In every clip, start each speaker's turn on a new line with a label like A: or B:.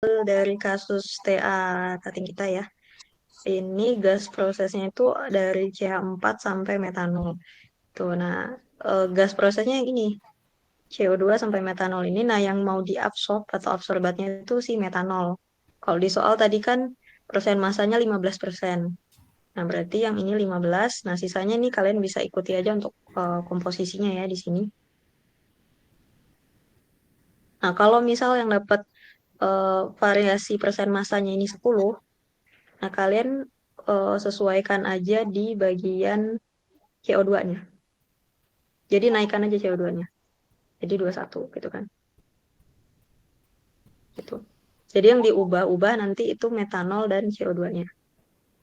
A: dari kasus TA cutting kita ya. Ini gas prosesnya itu dari CH4 sampai metanol. Tuh, nah gas prosesnya ini CO2 sampai metanol ini. Nah, yang mau diabsorb atau absorbatnya itu si metanol. Kalau di soal tadi kan persen masanya 15%. Nah, berarti yang ini 15. Nah, sisanya nih kalian bisa ikuti aja untuk komposisinya ya di sini. Nah, kalau misal yang dapat variasi persen masanya ini 10, nah kalian sesuaikan aja di bagian CO2-nya. Jadi naikkan aja CO2-nya. Jadi 21 gitu kan. Gitu. Jadi yang diubah-ubah nanti itu metanol dan CO2-nya.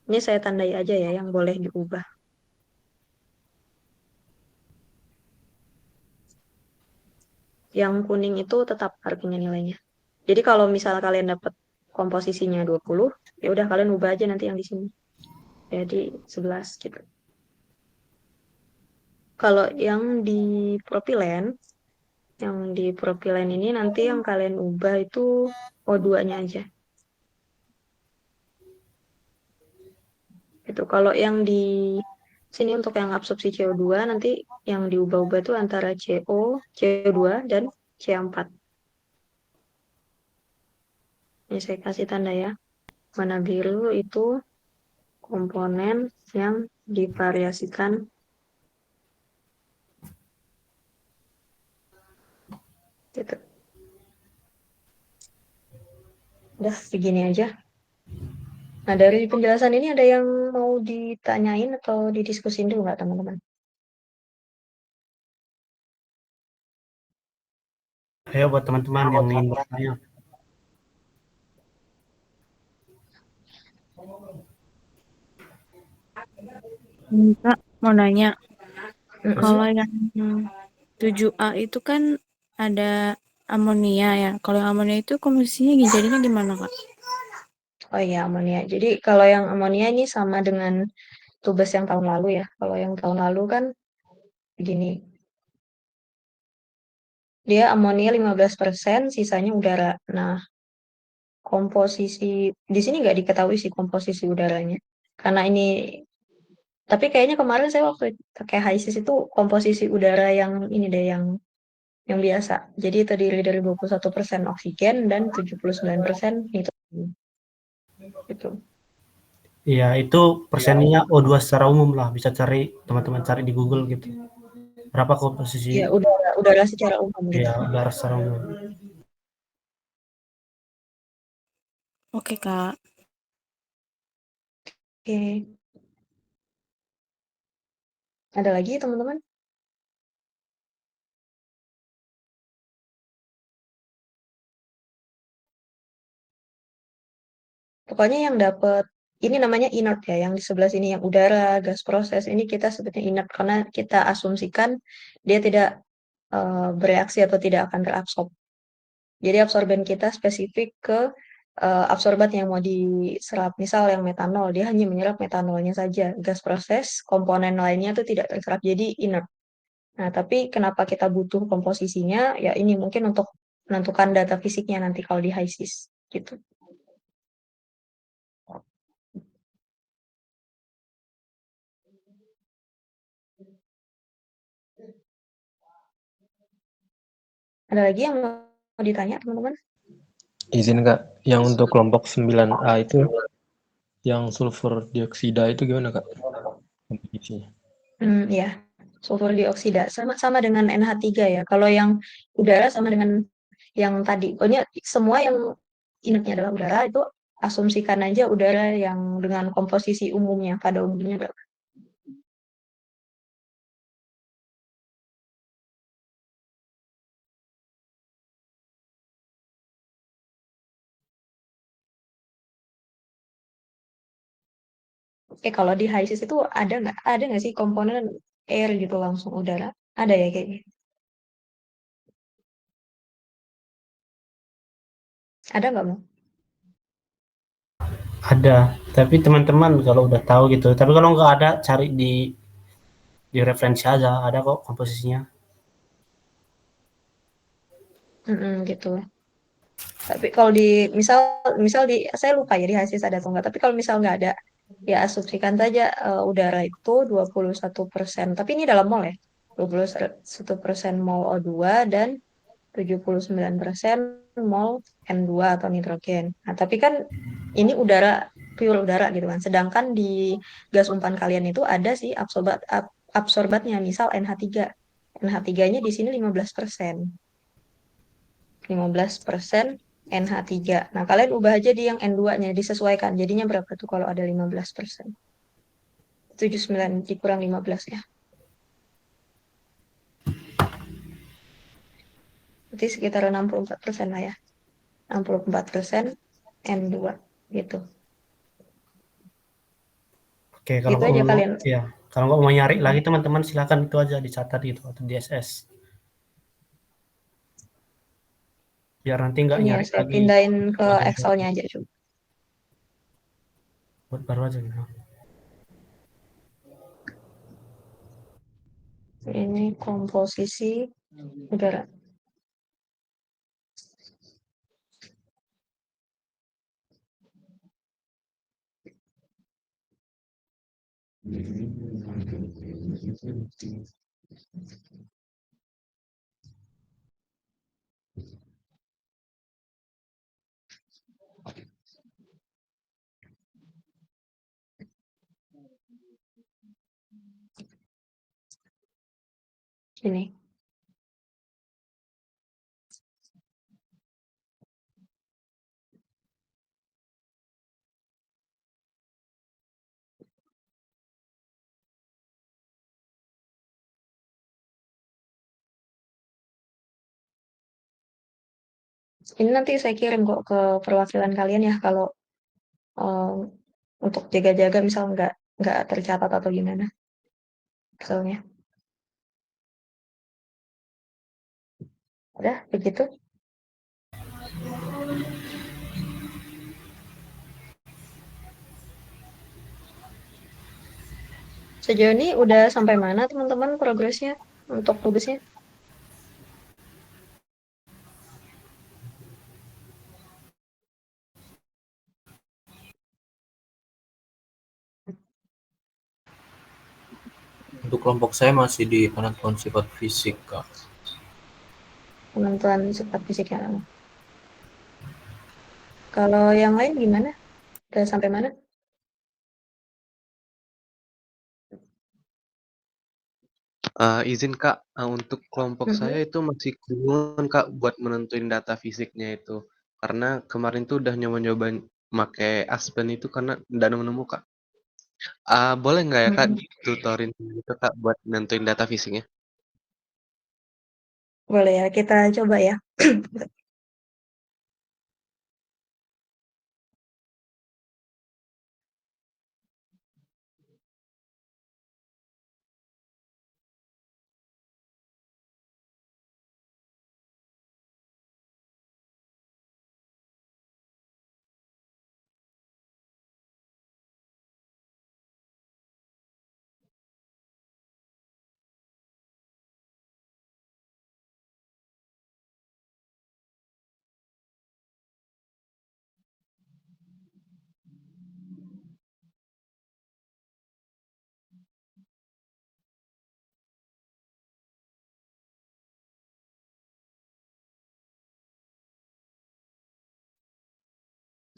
A: Ini saya tandai aja ya yang boleh diubah. Yang kuning itu tetap harganya nilainya. Jadi kalau misal kalian dapat komposisinya 20, ya udah kalian ubah aja nanti yang di sini. Jadi 11 gitu. Kalau yang di propilen ini nanti yang kalian ubah itu O2-nya aja. Itu kalau yang di sini untuk yang absorpsi CO2 nanti yang diubah-ubah itu antara CO, CO2 dan C4. Ini saya kasih tanda ya. Mana biru itu komponen yang divariasikan gitu. Udah begini aja. Nah, dari penjelasan ini ada yang mau ditanyain atau didiskusin dulu nggak teman-teman?
B: Ayo buat teman-teman yang ingin bertanya.
C: Kak, mau nanya,
A: Mm-mm.
C: kalau yang 7A itu kan ada amonia ya. Kalau yang amonia itu komposisinya jadinya gimana, Kak?
A: Oh iya, amonia. Jadi kalau yang amonia ini sama dengan tugas yang tahun lalu ya. Kalau yang tahun lalu kan begini. Dia amonia 15%, sisanya udara. Nah, komposisi di sini nggak diketahui sih komposisi udaranya. Karena ini, tapi kayaknya kemarin saya waktu pakai HISIS itu komposisi udara yang ini deh yang biasa. Jadi terdiri dari 21% oksigen dan 79% nitrogen. Itu.
B: Ya, itu persennya O2 secara umum lah. Bisa cari, teman-teman cari di Google gitu. Berapa komposisi
A: Ya, udara udara secara umum gitu.
B: ya udara secara umum.
C: Oke, Kak.
A: Oke. Ada lagi teman-teman? Pokoknya yang dapat ini namanya inert ya, yang di sebelah sini yang udara, gas proses ini kita sebutnya inert karena kita asumsikan dia tidak bereaksi atau tidak akan terabsorb. Jadi absorben kita spesifik ke absorban yang mau diserap. Misal yang metanol, dia hanya menyerap metanolnya saja. Gas proses, komponen lainnya itu tidak terserap, jadi inert. Nah, tapi kenapa kita butuh komposisinya? Ya ini mungkin untuk menentukan data fisiknya nanti kalau di HISIS gitu. Ada lagi yang mau ditanya, teman-teman?
D: Izin Kak, yang untuk kelompok 9A itu yang sulfur dioksida itu gimana Kak? Komposisinya.
A: Ya, sulfur dioksida sama dengan NH3 ya. Kalau yang udara sama dengan yang tadi. Pokoknya semua yang inertnya adalah udara itu asumsikan aja udara yang dengan komposisi umumnya pada umumnya berapa. Kalau di HISIS itu ada nggak sih komponen air gitu langsung udara? Ada ya kayaknya. Ada nggak mau?
B: Ada, tapi teman-teman kalau udah tahu gitu. Tapi kalau nggak ada, cari di referensi aja. Ada kok komposisinya.
A: Gitu. Tapi kalau misal saya lupa ya di HSIS ada atau enggak, tapi kalau misal nggak ada, ya asumsikan saja udara itu 21%, tapi ini dalam mol ya, 21% mol O2 dan 79% mol N2 atau nitrogen. Nah, tapi kan ini pure udara gitu kan. Sedangkan di gas umpan kalian itu ada sih absorbatnya, misal NH3. NH3-nya di sini 15%. 15% NH3. Nah, kalian ubah aja di yang N2-nya, disesuaikan. Jadinya berapa tuh kalau ada 15%? 79 dikurang 15 ya. Berarti sekitar 64% lah ya. 64% N2 gitu.
B: Oke, kalau
A: Gitu
B: nggak
A: aja
B: mau,
A: kalian.
B: ya, kalau nggak mau nyari lagi teman-teman silakan itu aja dicatat gitu atau di SS. Biar nanti nggak
A: Ini ya,
B: nyari
A: saya
B: lagi.
A: pindahin ke
B: Ada yang
A: Excel-nya aja coba.
B: buat baru aja gitu.
A: Ini komposisi udara. Ini. Ini nanti saya kirim kok ke perwakilan kalian ya kalau um, untuk jaga-jaga misal nggak tercatat atau gimana. Excelnya. Udah begitu. Sejauh ini udah sampai mana teman-teman progresnya untuk tugasnya?
E: Untuk kelompok saya masih di penentuan sifat fisik, Kak.
A: Penentuan sifat fisiknya. Kalau yang lain gimana? Udah sampai mana?
F: Izin Kak, untuk kelompok saya itu masih kebingungan Kak buat menentuin data fisiknya itu. Karena kemarin tuh udah nyoba-nyoba make Aspen itu karena nggak nemu-nemu Kak. Boleh nggak ya Kak
A: Mm-mm.
F: tutorin gitu Kak buat nentuin data fisiknya?
A: Boleh ya, kita coba ya.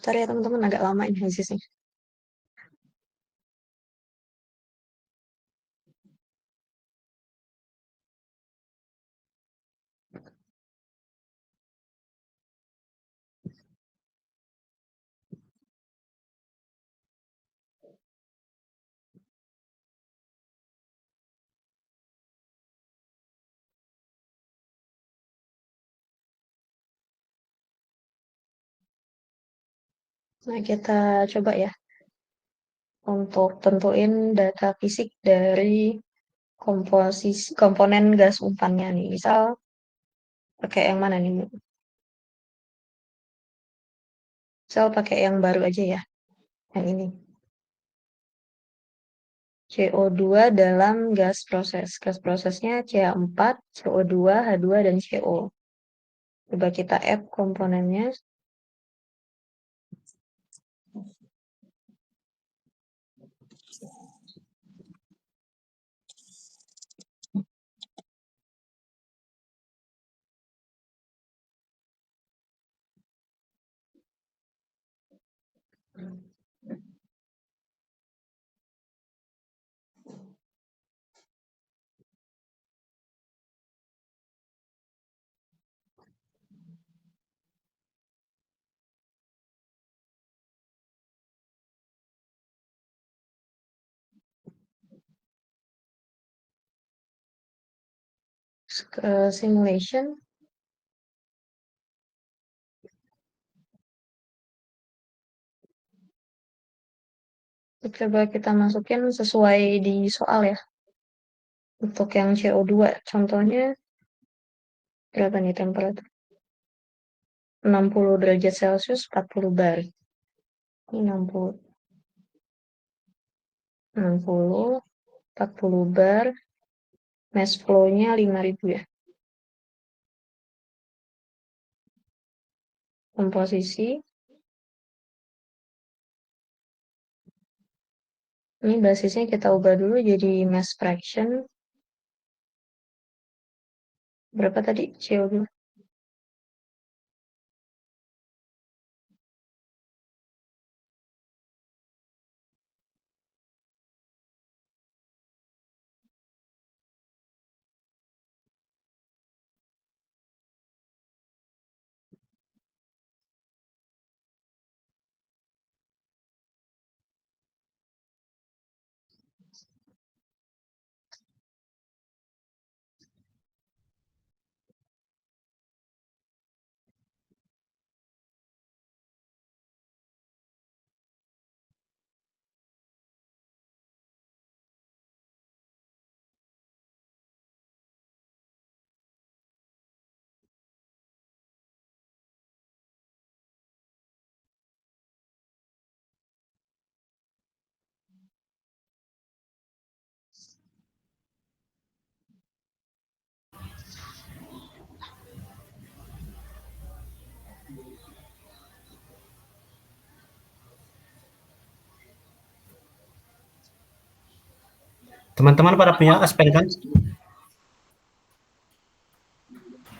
A: Ntar ya teman-teman agak lama ini sisnya. Nah, kita coba ya untuk tentuin data fisik dari komponen gas umpannya nih. Misal pakai yang mana nih? Misal pakai yang baru aja ya, yang ini. CO2 dalam gas proses. Gas prosesnya CH4, CO2, H2, dan CO. Coba kita add komponennya. Simulation. Coba kita masukin sesuai di soal ya. Untuk yang CO2, contohnya berapa nih temperatur? 60 derajat Celcius, 40 bar. Ini 60, 40 bar, mass flow-nya 5.000 ya. Komposisi. Ini basisnya kita ubah dulu jadi mass fraction. Berapa tadi CO2?
B: Teman-teman pada punya Aspen kan?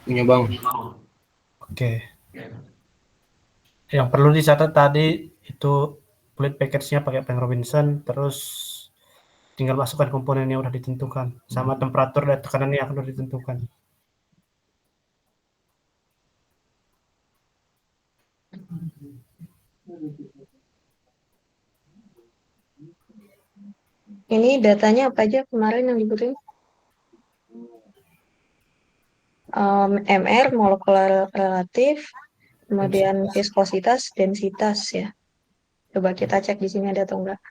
E: Punya Bang.
B: Oke. Yang perlu dicatat tadi itu fluid package-nya pakai Frank Robinson, terus tinggal masukkan komponen yang udah ditentukan, sama temperatur dan tekanan yang udah ditentukan.
A: Ini datanya apa aja kemarin yang dibutuhin? MR, molekular relatif, kemudian viskositas, densitas ya. Coba kita cek di sini ada atau enggak.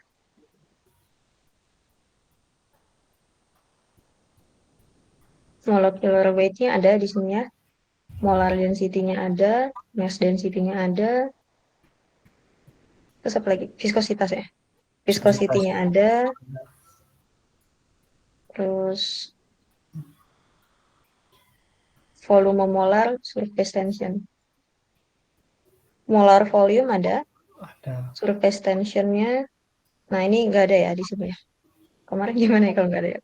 A: Molecular weight-nya ada di sini ya. Molar density-nya ada, mass density-nya ada. Terus apa lagi? Viskositas ya. Viskosity-nya ada. Terus volume molar, surface tension. Molar volume ada.
B: Ada.
A: Surface tension-nya. Nah, ini nggak ada ya di sini ya. Kemarin gimana ya kalau nggak ada ya?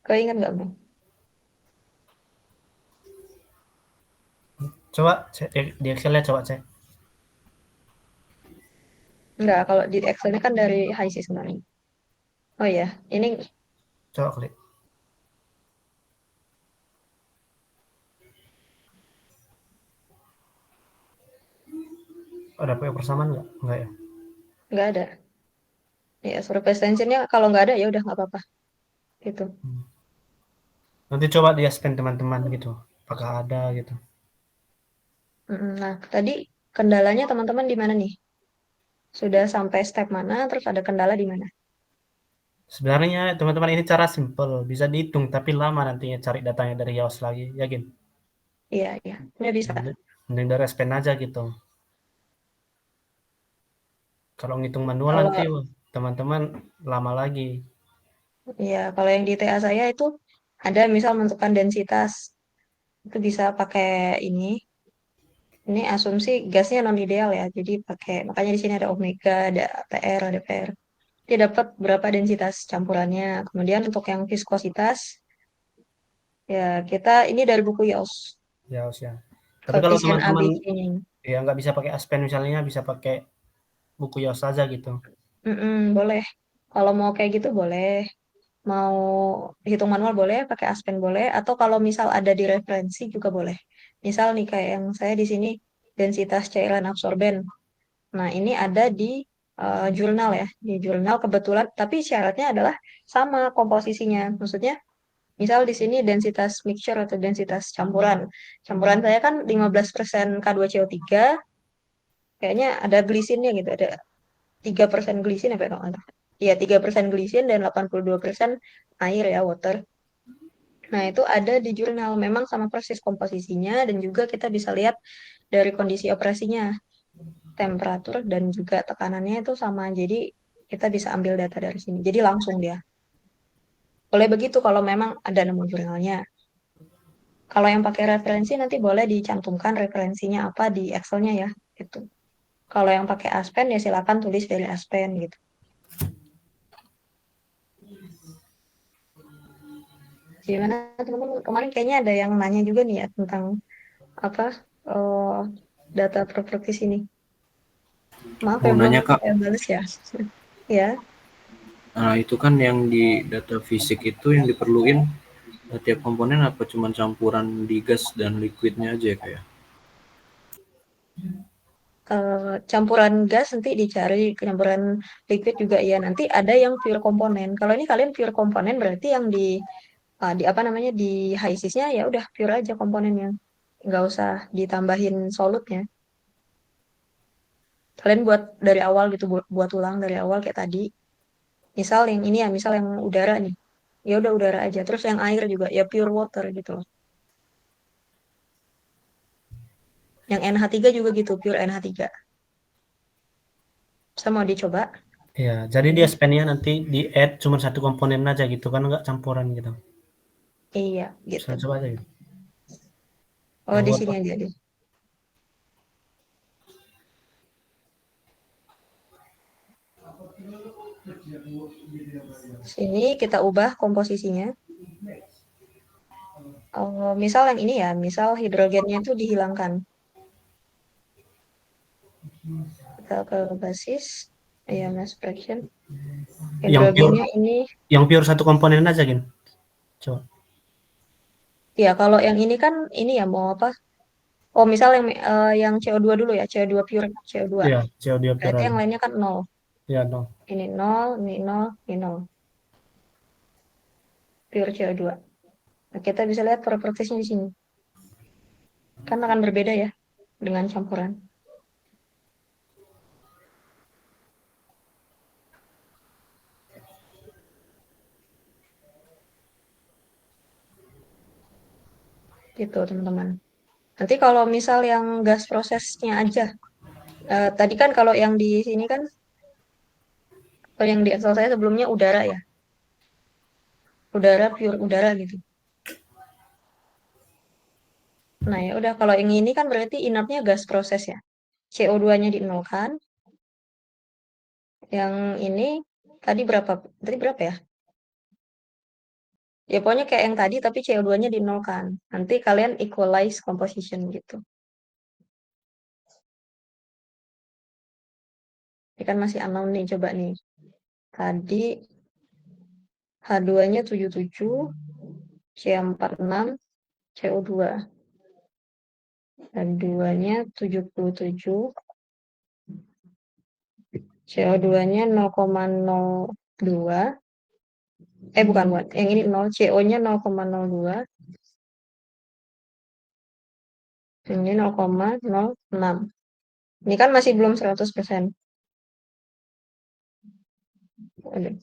A: Kau ingat nggak, Bang?
B: Coba cek di Excel-nya, coba cek.
A: Enggak, kalau di Excel-nya kan dari HIC sebenarnya. Oh iya, ini
B: Coba klik. Ada pakai persamaan nggak? Nggak ya?
A: nggak ada. Ya, surface tension-nya kalau nggak ada ya udah nggak apa-apa. Gitu.
B: Nanti coba di Aspen teman-teman gitu. Apakah ada gitu.
A: Nah, tadi kendalanya teman-teman di mana nih? Sudah sampai step mana, terus ada kendala di mana?
B: Sebenarnya teman-teman ini cara simple, bisa dihitung tapi lama nantinya cari datanya dari Yaos lagi, yakin?
A: Iya, iya. Udah bisa.
B: Mending dari Aspen aja gitu. Kalau ngitung manual
A: Kalau
B: nanti teman-teman lama lagi.
A: ya, kalau yang di TA saya itu ada misal menentukan densitas. Itu bisa pakai ini. Ini asumsi gasnya non ideal ya. Jadi pakai makanya di sini ada omega, ada PR, ada PR. Dia dapat berapa densitas campurannya. Kemudian untuk yang viskositas ya kita ini dari buku YOS.
B: Yaos ya. Tapi kalau
A: Koefisien
B: teman-teman
A: ABC-nya.
B: ya nggak bisa pakai Aspen misalnya, bisa pakai buku Yos saja gitu.
A: Boleh. Kalau mau kayak gitu boleh. Mau hitung manual boleh, pakai Aspen boleh, atau kalau misal ada di referensi juga boleh. Misal nih kayak yang saya di sini densitas cairan absorben. Nah, ini ada di jurnal ya. Di jurnal kebetulan, tapi syaratnya adalah sama komposisinya. Maksudnya, misal di sini densitas mixture atau densitas campuran. Campuran saya kan 15% K2CO3, kayaknya ada glisinnya gitu, ada 3% glisin apa ya kalau nggak salah. Iya, 3% glisin dan 82% air ya, water. Nah, itu ada di jurnal memang sama persis komposisinya dan juga kita bisa lihat dari kondisi operasinya, temperatur dan juga tekanannya itu sama. Jadi kita bisa ambil data dari sini. Jadi langsung dia. Boleh begitu kalau memang ada nemu jurnalnya. Kalau yang pakai referensi nanti boleh dicantumkan referensinya apa di Excel-nya ya. Gitu. Kalau yang pakai Aspen ya silakan tulis dari Aspen gitu. Gimana teman-teman? Kemarin kayaknya ada yang nanya juga nih ya tentang apa data properti ini. Maaf ya
E: Mau
A: belum
E: nanya Kak,
A: saya balas ya. Ya,
E: nah itu kan yang di data fisik itu yang diperluin tiap komponen apa cuman campuran di gas dan liquidnya aja ya Kak ya?
A: campuran gas nanti dicari, campuran liquid juga ya. Nanti ada yang pure komponen. Kalau ini kalian pure komponen berarti yang di apa namanya di HISIS-nya ya udah pure aja komponennya. Nggak usah ditambahin solutnya. Kalian buat dari awal gitu, buat ulang dari awal kayak tadi. Misal yang ini ya, misal yang udara nih. Ya udah udara aja. Terus yang air juga ya pure water gitu loh. Yang NH3 juga gitu, pure NH3. Saya mau dicoba.
B: Ya, jadi di Aspen-nya nanti di add cuma satu komponen aja gitu kan, nggak campuran gitu.
A: Iya, gitu.
B: Bisa coba aja gitu.
A: Oh,
B: Yang
A: di
B: Word,
A: sini aja deh. Sini kita ubah komposisinya. Misal yang ini ya, misal hidrogennya itu dihilangkan. Kita ke basis, ya mass fraction.
B: yang pure
A: Hidrogennya ini,
B: yang pure satu komponen aja gitu. Coba.
A: ya kalau yang ini kan ini ya mau apa? Oh, misal yang CO2 dulu ya, CO2 pure, CO2.
B: Iya, CO2 pure
A: Berarti
B: aja.
A: yang lainnya kan nol.
B: Ya, no.
A: Ini nol, ini nol, ini nol. Pure CO2. Nah, kita bisa lihat propertiesnya di sini. Kan akan berbeda ya dengan campuran. Gitu, teman-teman. Nanti kalau misal yang gas prosesnya aja, tadi kan kalau yang di sini kan, kalau yang di Excel saya sebelumnya udara ya, udara pure udara gitu. Nah ya udah kalau yang ini kan berarti inertnya gas proses ya, CO2-nya dinolkan. Yang ini tadi berapa? Tadi berapa ya? Ya pokoknya kayak yang tadi tapi CO2-nya dinolkan. Nanti kalian equalize composition gitu. Ini kan masih unknown nih, coba nih. Tadi H2-nya 77, C46, CO2. H2-nya 77, CO2-nya 0,02. Bukan, buat. Yang ini 0, CO-nya 0,02. Ini 0,06. Ini kan masih belum 100%. Aduh.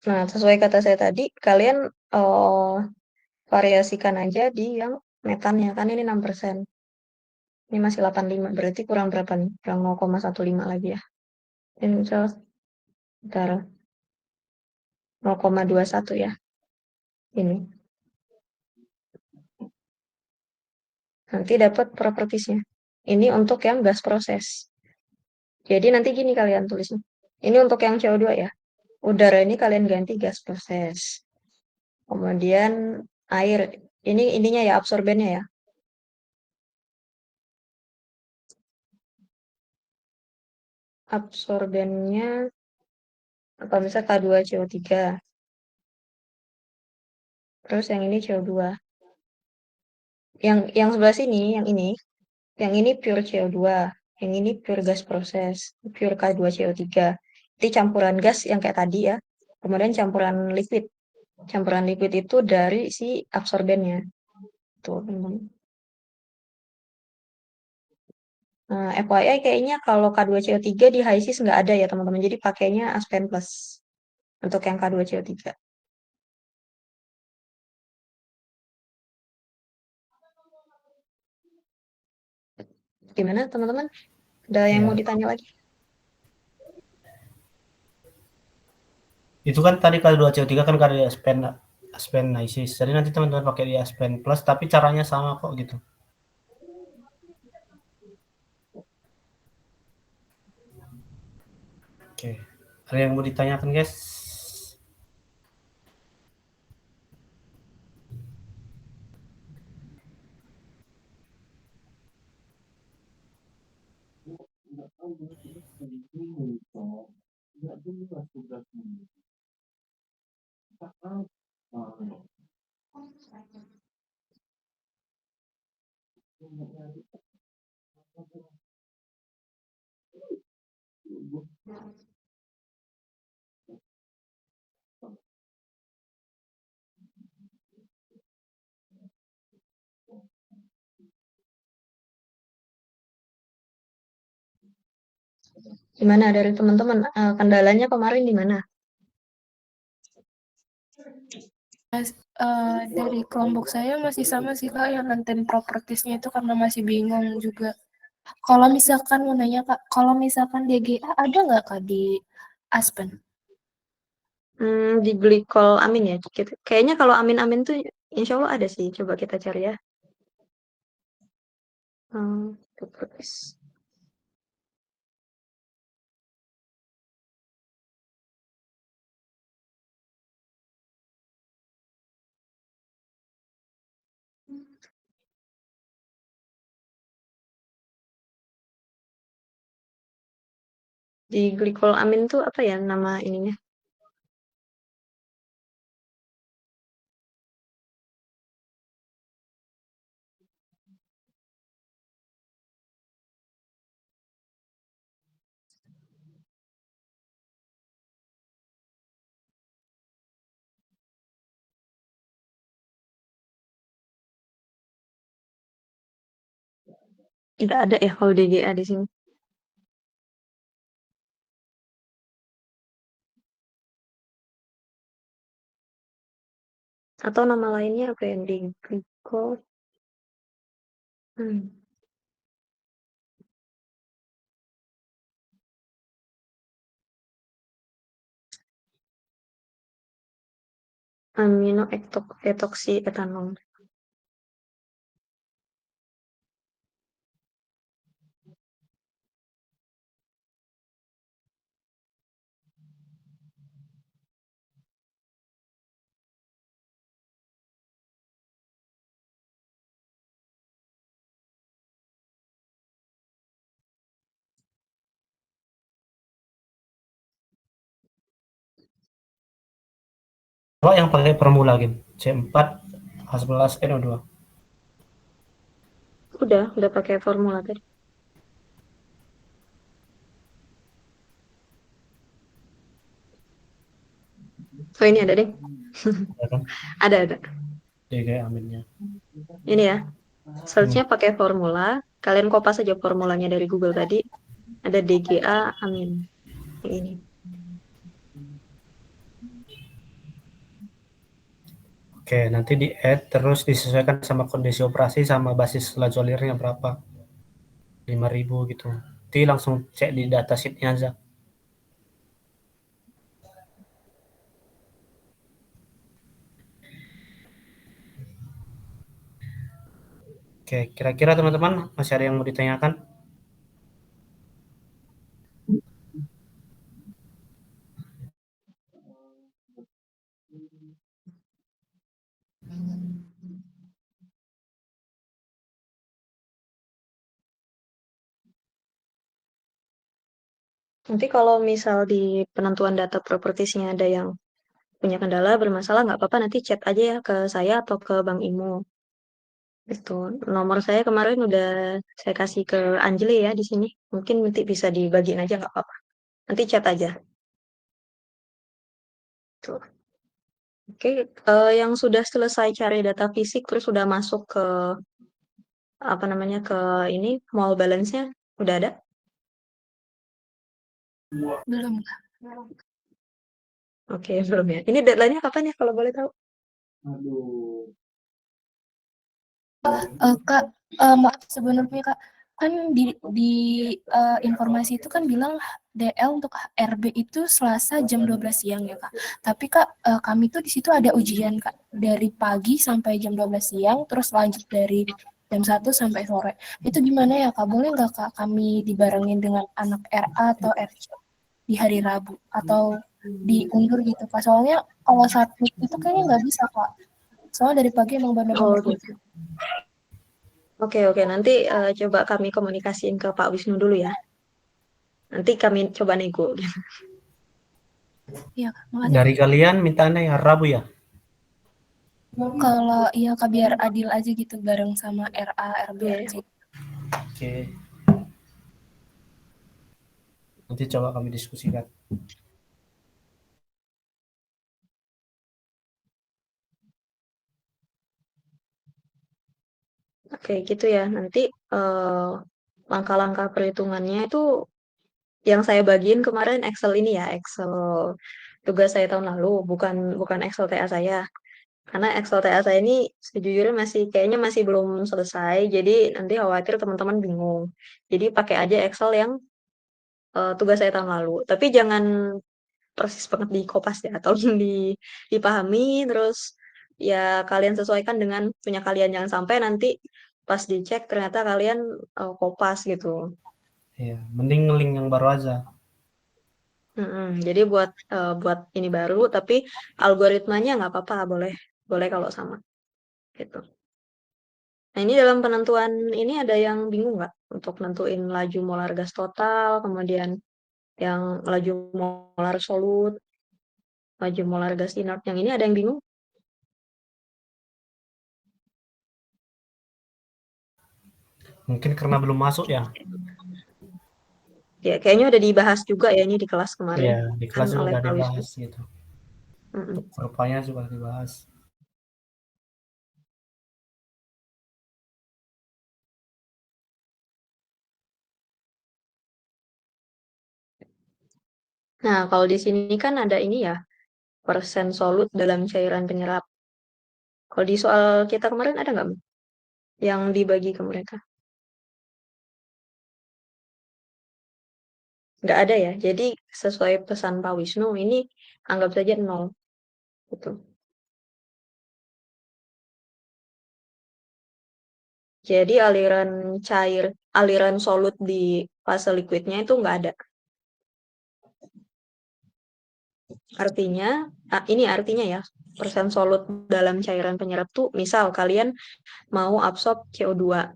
A: Nah, sesuai kata saya tadi, kalian variasikan aja di yang metannya. Kan ini 6%. Ini masih 85. Berarti kurang berapa nih? Kurang 0,15 lagi ya. Ini misal sekitar 0,21 ya. Ini. Nanti dapat propertiesnya. Ini untuk yang gas proses. Jadi nanti gini kalian tulisnya. Ini untuk yang CO2 ya. Udara ini kalian ganti gas proses. Kemudian air, ini ininya ya, absorbennya ya. Absorbennya apa misal K2CO3. Terus yang ini CO2. Yang sebelah sini, yang ini pure CO2, yang ini pure gas proses, pure K2CO3. Itu campuran gas yang kayak tadi ya. Kemudian campuran liquid. Campuran liquid itu dari si absorbennya. Tuh, teman-teman. Nah, FYI kayaknya kalau K2CO3 di HISIS nggak ada ya teman-teman. Jadi pakainya Aspen Plus untuk yang K2CO3. Gimana teman-teman? Ada yang
B: Ya.
A: mau ditanya lagi?
B: Itu kan tadi kali 2CO3 kan kali Aspen ISIS. Jadi nanti teman-teman pakai di Aspen Plus, tapi caranya sama kok gitu. Oke. Ada yang mau ditanyakan, guys?
A: Gimana dari teman-teman? Kendalanya kemarin di mana?
C: Dari kelompok saya masih sama sih Kak, yang nantain propertiesnya itu karena masih bingung juga. Kalau misalkan mau nanya Kak, kalau misalkan DGA ada nggak Kak di Aspen?
A: Di glikol amin ya. Kayaknya kalau amin-amin tuh insya Allah ada sih. Coba kita cari ya. Properties. Di glikol amin tuh apa ya nama ininya? Tidak ada ya kalau DGA di sini. Atau nama lainnya apa yang di glikol? Hmm. Amino etoksi etanol.
B: Kalau yang pakai formula gitu, C4 H11 NO2.
A: Udah pakai formula tadi. Oh ini ada deh.
B: Ya kan?
A: Ada.
B: DGA aminnya.
A: Ini ya. Search-nya pakai formula. Kalian kopas aja formulanya dari Google tadi. Ada DGA amin. Ini.
B: Oke, nanti di add terus disesuaikan sama kondisi operasi sama basis lajolirnya berapa. 5.000 gitu. Nanti langsung cek di datasheet-nya aja. Oke, kira-kira teman-teman masih ada yang mau ditanyakan?
A: Nanti kalau misal di penentuan data propertiesnya ada yang punya kendala bermasalah, nggak apa-apa, nanti chat aja ya ke saya atau ke Bang Imo. Itu nomor saya kemarin udah saya kasih ke Anjli ya di sini. Mungkin nanti bisa dibagiin aja nggak apa-apa. Nanti chat aja. Tuh. Oke, yang sudah selesai cari data fisik terus sudah masuk ke apa namanya ke ini mall balance-nya udah ada?
C: Belum.
A: Oke, belum ya. Ini deadline-nya kapan ya kalau boleh tahu?
C: Kak, maaf sebelumnya Kak, kan di informasi itu kan bilang DL untuk RB itu Selasa jam 12 siang ya Kak. Tapi Kak, kami tuh di situ ada ujian Kak dari pagi sampai jam 12 siang, terus lanjut dari jam 1 sampai sore. Itu gimana ya Kak? Boleh nggak Kak kami dibarengin dengan anak RA atau RC di hari Rabu atau diundur gitu Kak? Soalnya kalau submit itu kayaknya nggak bisa Kak. Soalnya dari pagi emang
A: Oh
C: benar-benar
A: gitu. Oke, oke. Nanti coba kami komunikasiin ke Pak Wisnu dulu ya. Nanti kami coba nego.
C: Iya, makasih.
B: Dari kalian mintanya ya Rabu ya?
C: Kalau iya Kak biar adil aja gitu bareng sama RA, RB,
A: Iya.
C: RC.
B: Oke. Nanti coba kami diskusikan.
A: Oke, gitu ya. Nanti langkah-langkah perhitungannya itu yang saya bagiin kemarin Excel ini ya, Excel tugas saya tahun lalu, bukan bukan Excel TA saya. Karena Excel TA saya ini sejujurnya kayaknya masih belum selesai, jadi nanti khawatir teman-teman bingung. Jadi pakai aja Excel yang tugas saya tahun lalu. Tapi jangan persis banget di kopas ya, tolong dipahami, terus ya kalian sesuaikan dengan punya kalian, jangan sampai nanti pas dicek ternyata kalian kopas gitu.
B: Iya, mending link yang baru aja.
A: Jadi buat ini baru, tapi algoritmanya nggak apa-apa, boleh boleh kalau sama gitu. Nah ini dalam penentuan ini ada yang bingung nggak untuk nentuin laju molar gas total, kemudian yang laju molar solut, laju molar gas inert, yang ini ada yang bingung?
B: Mungkin karena belum masuk ya.
A: Ya kayaknya udah dibahas juga ya ini di kelas kemarin
B: Iya, di
A: kan
B: kelas juga
A: oleh
B: udah
A: Pak Wisnu.
B: dibahas gitu.
A: Mm-mm.
B: Untuk rupanya juga dibahas.
A: Nah kalau di sini kan ada ini ya persen solut dalam cairan penyerap. Kalau di soal kita kemarin ada nggak yang dibagi ke mereka? Nggak ada ya. Jadi sesuai pesan Pak Wisnu ini anggap saja 0 gitu. Jadi aliran solut di fase liquidnya itu nggak ada. Artinya, ini artinya ya, persen solut dalam cairan penyerap tuh, misal kalian mau absorb CO2.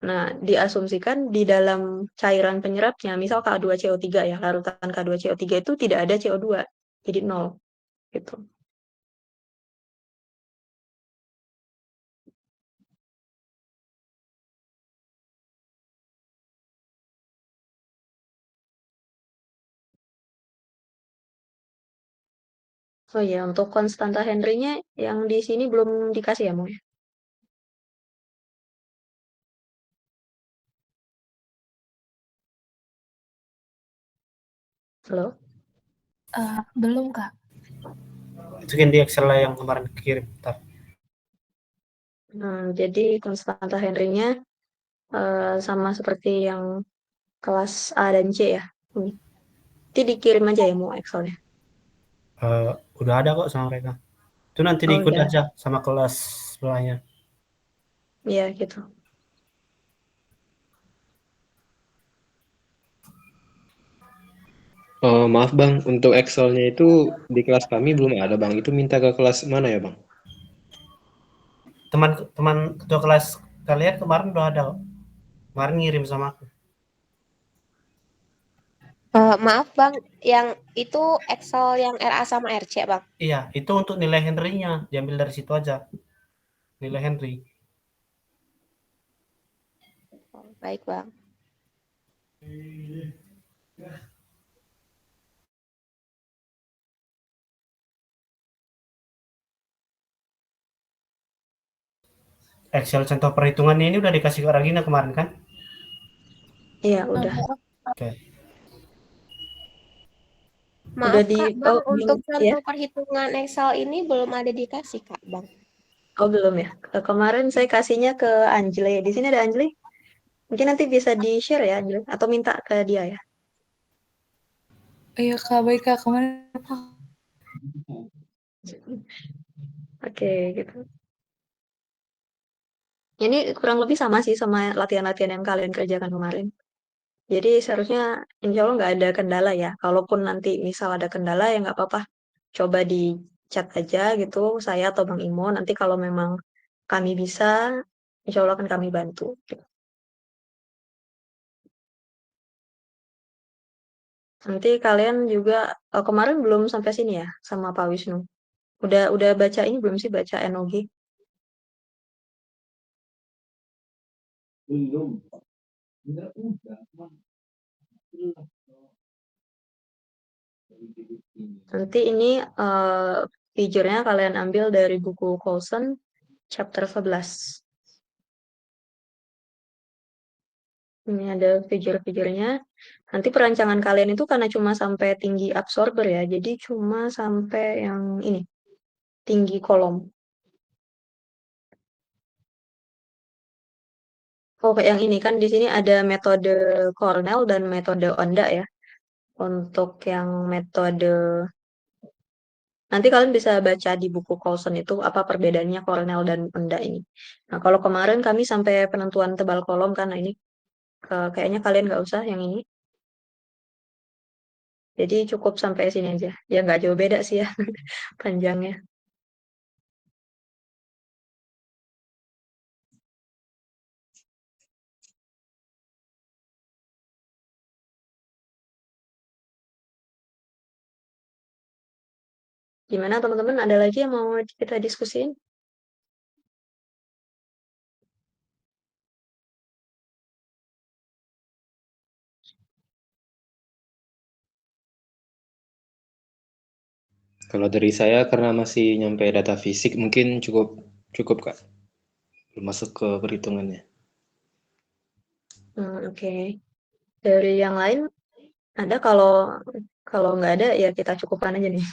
A: Nah, diasumsikan di dalam cairan penyerapnya, misal K2CO3 ya, larutan K2CO3 itu tidak ada CO2. Jadi 0 gitu. Oh iya, untuk konstanta Henry-nya yang di sini belum dikasih ya, Mo? Halo?
C: Belum Kak.
B: Itu kan di Excel yang kemarin kirim. Bentar.
A: Jadi konstanta Henry-nya sama seperti yang kelas A dan C ya. Nanti dikirim aja ya mau Excelnya.
B: Udah ada kok sama mereka. Itu nanti
A: Oh
B: diikut
A: udah,
B: aja sama kelas sebelahnya.
A: iya gitu.
D: Oh, maaf Bang, untuk Excel-nya itu di kelas kami belum ada Bang. Itu minta ke kelas mana ya Bang?
B: Teman ketua kelas kalian kemarin udah ada kok. Kemarin ngirim sama aku.
G: Maaf Bang, yang itu Excel yang RA sama RC Bang.
B: Iya, itu untuk nilai Henry-nya, diambil dari situ aja. Nilai Henry.
G: Oh, baik Bang.
B: Excel contoh perhitungannya ini udah dikasih ke Ragina kemarin kan?
A: Iya, udah.
B: Oke.
G: Maaf
A: di
G: Kak, Bang,
A: belum
G: untuk
A: ya?
G: contoh perhitungan Excel ini belum ada dikasih Kak, Bang.
A: Oh, belum ya. Kemarin saya kasihnya ke Anjli. Di sini ada Anjli. Mungkin nanti bisa di-share ya, Anjli, atau minta ke dia ya.
H: Iya Kak, baik Kak. Kemarin
A: Oke, gitu. Ini kurang lebih sama sih sama latihan-latihan yang kalian kerjakan kemarin. Jadi seharusnya insya Allah nggak ada kendala ya. Kalaupun nanti misal ada kendala ya nggak apa-apa. Coba di chat aja gitu, saya atau Bang Imo. Nanti kalau memang kami bisa, insya Allah akan kami bantu. Nanti kalian juga kemarin belum sampai sini ya sama Pak Wisnu. Udah baca ini belum sih, baca NOG? Nanti ini figure-nya kalian ambil dari buku Coulson chapter 11. Ini ada figure-figurnya. Nanti perancangan kalian itu karena cuma sampai tinggi absorber ya, jadi cuma sampai yang ini, tinggi kolom. Oh, kayak yang ini kan di sini ada metode Cornell dan metode Onda ya. Untuk yang metode, nanti kalian bisa baca di buku Coulson itu apa perbedaannya Cornell dan Onda ini. Nah, kalau kemarin kami sampai penentuan tebal kolom karena ini kayaknya kalian nggak usah yang ini. Jadi cukup sampai sini aja. Ya nggak jauh beda sih ya panjangnya. Gimana teman-teman? Ada lagi yang mau kita diskusin?
D: Kalau dari saya karena masih nyampe data fisik mungkin cukup Kak. Belum masuk ke perhitungannya.
A: Oke. Dari yang lain ada, kalau nggak ada ya kita cukupkan aja nih.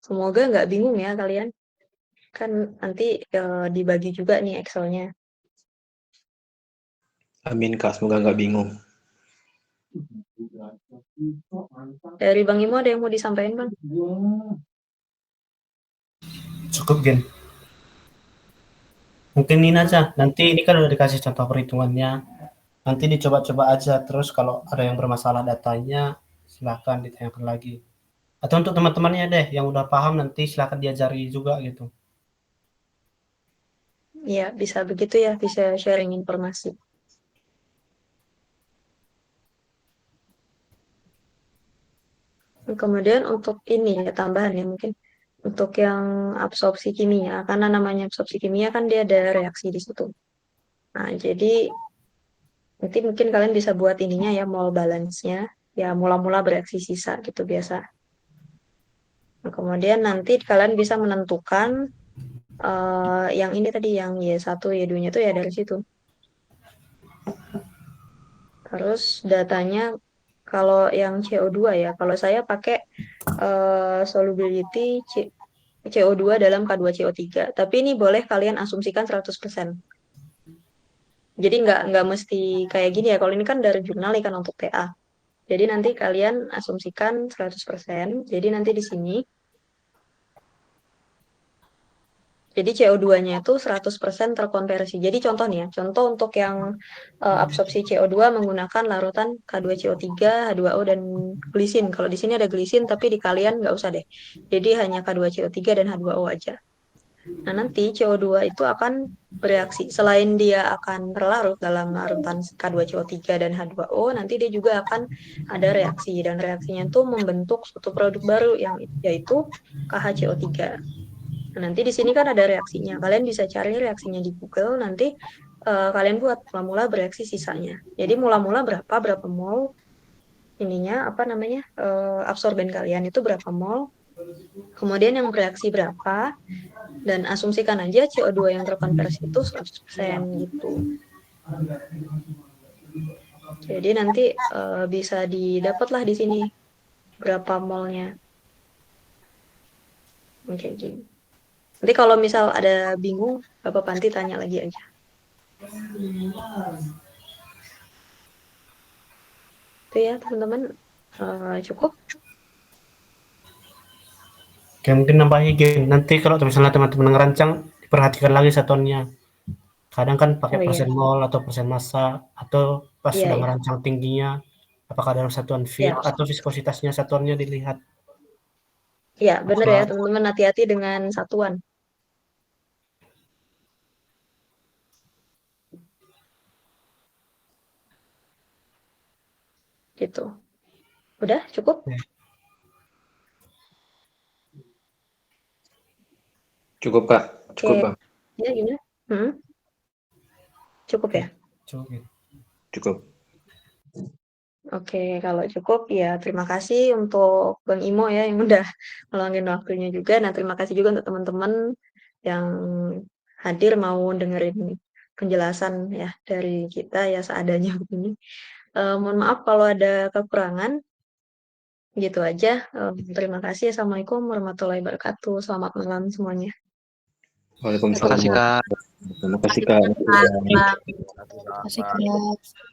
A: Semoga nggak bingung ya kalian. Kan nanti dibagi juga nih Excelnya.
D: Amin Kak, semoga nggak bingung.
A: Dari Bang Imo ada yang mau disampaikan, Bang?
B: Cukup, Gen. Mungkin ini aja. Nanti ini kan udah dikasih contoh perhitungannya. Nanti dicoba-coba aja. Terus kalau ada yang bermasalah datanya, silahkan ditanyakan lagi. Atau untuk teman-temannya deh, yang udah paham nanti silahkan diajari juga gitu.
A: Iya, bisa begitu ya, bisa sharing informasi. Kemudian untuk ini ya tambahan ya mungkin untuk yang absorpsi kimia, karena namanya absorpsi kimia kan dia ada reaksi di situ. Nah, jadi nanti mungkin kalian bisa buat ininya ya mol balance-nya, ya mula-mula bereaksi sisa gitu biasa. Nah, kemudian nanti kalian bisa menentukan yang ini tadi yang Y1, Y2-nya itu ya dari situ. Terus datanya kalau yang CO2 ya, kalau saya pakai solubility CO2 dalam K2CO3. Tapi ini boleh kalian asumsikan 100%. Jadi nggak mesti kayak gini ya. Kalau ini kan dari jurnal kan untuk TA. Jadi nanti kalian asumsikan 100%. Jadi nanti di sini, jadi CO2-nya itu 100% terkonversi. Jadi contoh nih ya, contoh untuk yang absorpsi CO2 menggunakan larutan K2CO3, H2O, dan glisin. Kalau di sini ada glisin, tapi di kalian nggak usah deh. Jadi hanya K2CO3 dan H2O aja. Nah, nanti CO2 itu akan bereaksi. Selain dia akan terlarut dalam larutan K2CO3 dan H2O, nanti dia juga akan ada reaksi. Dan reaksinya itu membentuk suatu produk baru yaitu KHCO3. Nah, nanti di sini kan ada reaksinya. Kalian bisa cari reaksinya di Google, nanti kalian buat mula-mula bereaksi sisanya. Jadi mula-mula berapa mol ininya, absorben kalian itu berapa mol, kemudian yang bereaksi berapa, dan asumsikan aja CO2 yang terkonversi itu 100% gitu. Jadi nanti bisa didapatlah di sini berapa molnya. Oke, gini. Nanti kalau misal ada bingung, Bapak Panti tanya lagi aja. Itu ya teman-teman, cukup.
B: Oke, mungkin nambahnya gini, nanti kalau misalnya teman-teman ngerancang, diperhatikan lagi satuannya. Kadang kan pakai
A: Oh, iya.
B: persen mol atau persen massa, atau pas
A: Iya,
B: sudah
A: iya.
B: ngerancang tingginya, apakah dalam satuan feet
A: Iya.
B: atau viskositasnya satuannya dilihat.
A: Iya, benar ya
B: Apa-
A: teman-teman, hati-hati dengan satuan. Gitu. Udah, cukup?
D: Cukup Kak, cukup
A: Oke.
D: Bang.
A: Ya, gimana? Cukup ya?
B: Cukup.
D: Cukup.
A: Oke, kalau cukup ya terima kasih untuk Bang Imo ya yang udah meluangin waktunya juga. Nah, terima kasih juga untuk teman-teman yang hadir mau dengerin penjelasan ya dari kita ya seadanya begini. Mohon maaf kalau ada kekurangan. Gitu aja. Terima kasih. Assalamualaikum warahmatullahi wabarakatuh. Selamat malam semuanya.
F: Terima kasih,
D: Waalaikumsalam.
F: Kak.
D: Terima kasih Kak.
G: Terima kasih banget, Kak.
C: Kasih, Kak.